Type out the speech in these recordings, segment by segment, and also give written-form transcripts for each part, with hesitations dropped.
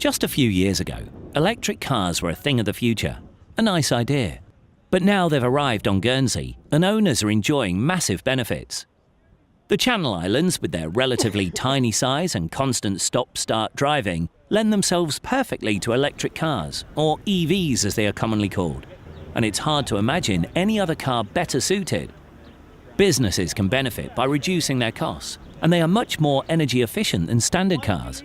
Just a few years ago, electric cars were a thing of the future, a nice idea. But now they've arrived on Guernsey and owners are enjoying massive benefits. The Channel Islands, with their relatively tiny size and constant stop-start driving, lend themselves perfectly to electric cars, or EVs as they are commonly called. And it's hard to imagine any other car better suited. Businesses can benefit by reducing their costs, and they are much more energy efficient than standard cars.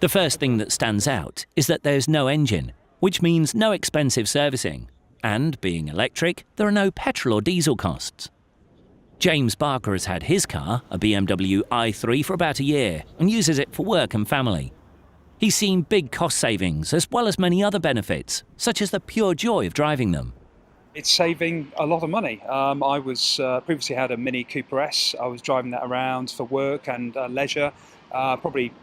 The first thing that stands out is that there's no engine, which means no expensive servicing. And, being electric, there are no petrol or diesel costs. James Barker has had his car, a BMW i3, for about a year and uses it for work and family. He's seen big cost savings as well as many other benefits, such as the pure joy of driving them. It's saving a lot of money. I was previously had a Mini Cooper S. I was driving that around for work and leisure, probably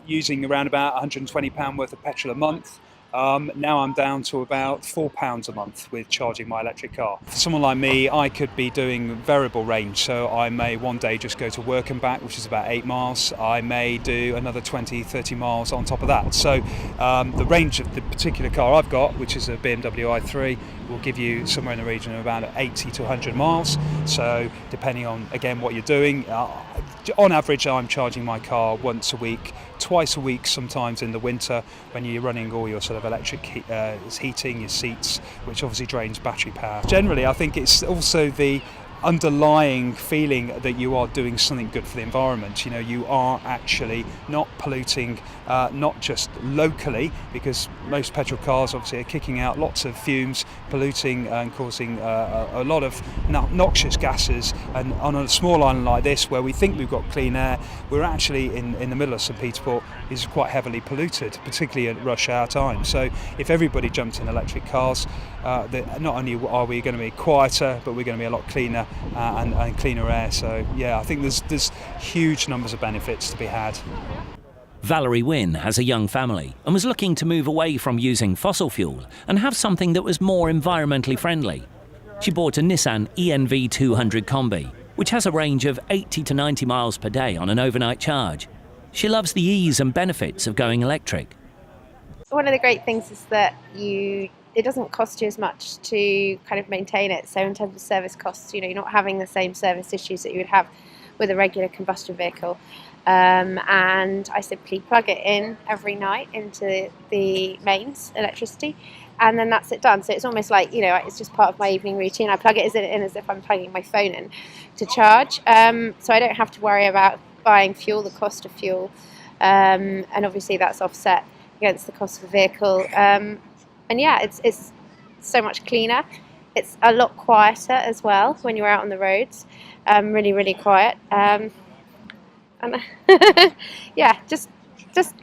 using around about £120 worth of petrol a month. Now I'm down to about £4 a month with charging my electric car. For someone like me, I could be doing variable range, so I may one day just go to work and back, which is about 8 miles. I may do another 20-30 miles on top of that. So the range of the particular car I've got, which is a BMW i3, will give you somewhere in the region of about 80 to 100 miles. So depending on, again, what you're doing, on average I'm charging my car once a week, twice a week sometimes in the winter when you're running all your sort of electric heating, your seats, which obviously drains battery power. Generally, I think it's also the underlying feeling that you are doing something good for the environment. You know, you are actually not polluting, not just locally, because most petrol cars obviously are kicking out lots of fumes, polluting and causing a lot of noxious gases. And on a small island like this, where we think we've got clean air, we're actually in the middle of St Peterport is quite heavily polluted, particularly at rush hour time. So if everybody jumped in electric cars, not only are we going to be quieter, but we're going to be a lot cleaner and cleaner air. So yeah, I think there's huge numbers of benefits to be had. Valerie Wynne has a young family and was looking to move away from using fossil fuel and have something that was more environmentally friendly. She bought a Nissan ENV 200 Combi, which has a range of 80 to 90 miles per day on an overnight charge. She loves the ease and benefits of going electric. One of the great things is that it doesn't cost you as much to kind of maintain it. So in terms of service costs, you're not having the same service issues that you would have with a regular combustion vehicle. And I simply plug it in every night into the mains electricity, and then that's it done. So it's almost like, it's just part of my evening routine. I plug it in as if I'm plugging my phone in to charge. So I don't have to worry about buying fuel, the cost of fuel. And obviously that's offset against the cost of the vehicle. And yeah, it's so much cleaner. It's a lot quieter as well when you're out on the roads. Really, really quiet. And yeah, just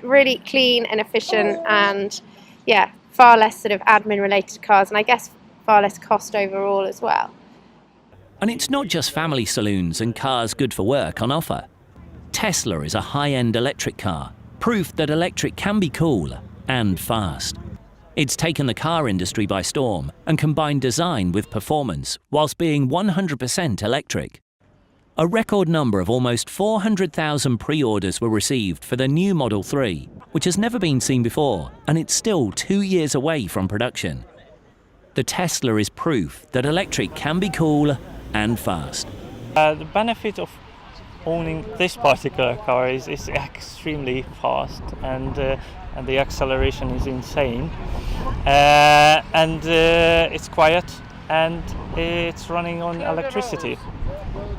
really clean and efficient, and yeah, far less sort of admin related cars, and I guess far less cost overall as well. And it's not just family saloons and cars good for work on offer. Tesla is a high-end electric car, proof that electric can be cool and fast. It's taken the car industry by storm and combined design with performance whilst being 100% electric. A record number of almost 400,000 pre-orders were received for the new Model 3, which has never been seen before, and it's still 2 years away from production. The Tesla is proof that electric can be cool and fast. The benefit of owning this particular car is extremely fast, and the acceleration is insane, and it's quiet, and it's running on electricity.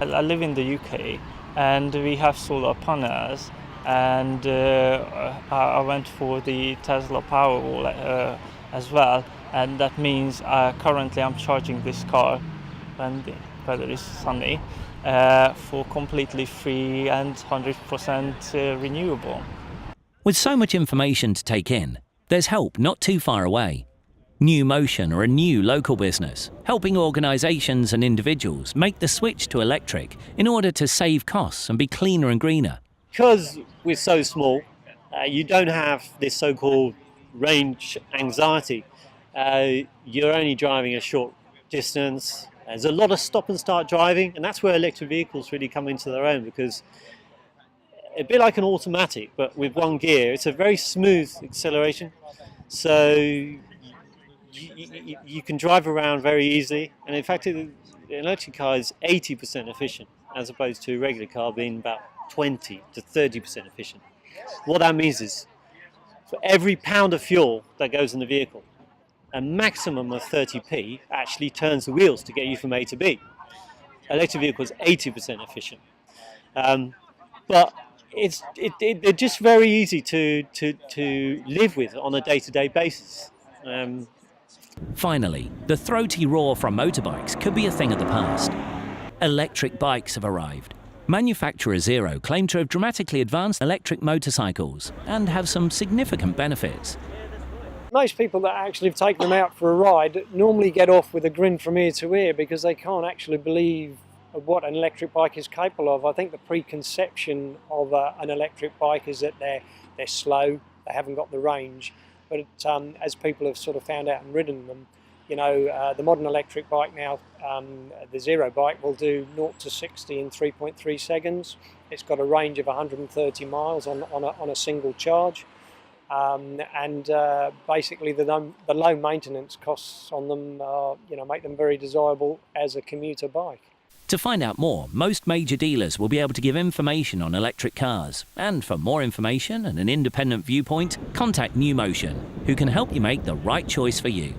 I live in the UK and we have solar panels, and I went for the Tesla Powerwall as well, and that means currently I'm charging this car when the weather is sunny for completely free and 100% renewable. With so much information to take in, there's help not too far away. Newmotion are a new local business, helping organisations and individuals make the switch to electric in order to save costs and be cleaner and greener. Because we're so small, you don't have this so-called range anxiety. You're only driving a short distance. There's a lot of stop and start driving, and that's where electric vehicles really come into their own, because a bit like an automatic, but with one gear. It's a very smooth acceleration, so you can drive around very easily. And in fact, an electric car is 80% efficient, as opposed to a regular car being about 20 to 30% efficient. What that means is, for every pound of fuel that goes in the vehicle, a maximum of 30p actually turns the wheels to get you from A to B. Electric vehicles 80% efficient, but they're just very easy to live with on a day-to-day basis. Finally, the throaty roar from motorbikes could be a thing of the past. Electric bikes have arrived. Manufacturer Zero claim to have dramatically advanced electric motorcycles and have some significant benefits. Most people that actually have taken them out for a ride normally get off with a grin from ear to ear because they can't actually believe what an electric bike is capable of. I think the preconception of an electric bike is that they're slow, they haven't got the range, but as people have sort of found out and ridden them, you know, the modern electric bike now, the Zero bike, will do 0 to 60 in 3.3 seconds. It's got a range of 130 miles on a single charge. Basically the low maintenance costs on them make them very desirable as a commuter bike. To find out more, most major dealers will be able to give information on electric cars. And for more information and an independent viewpoint, contact Newmotion, who can help you make the right choice for you.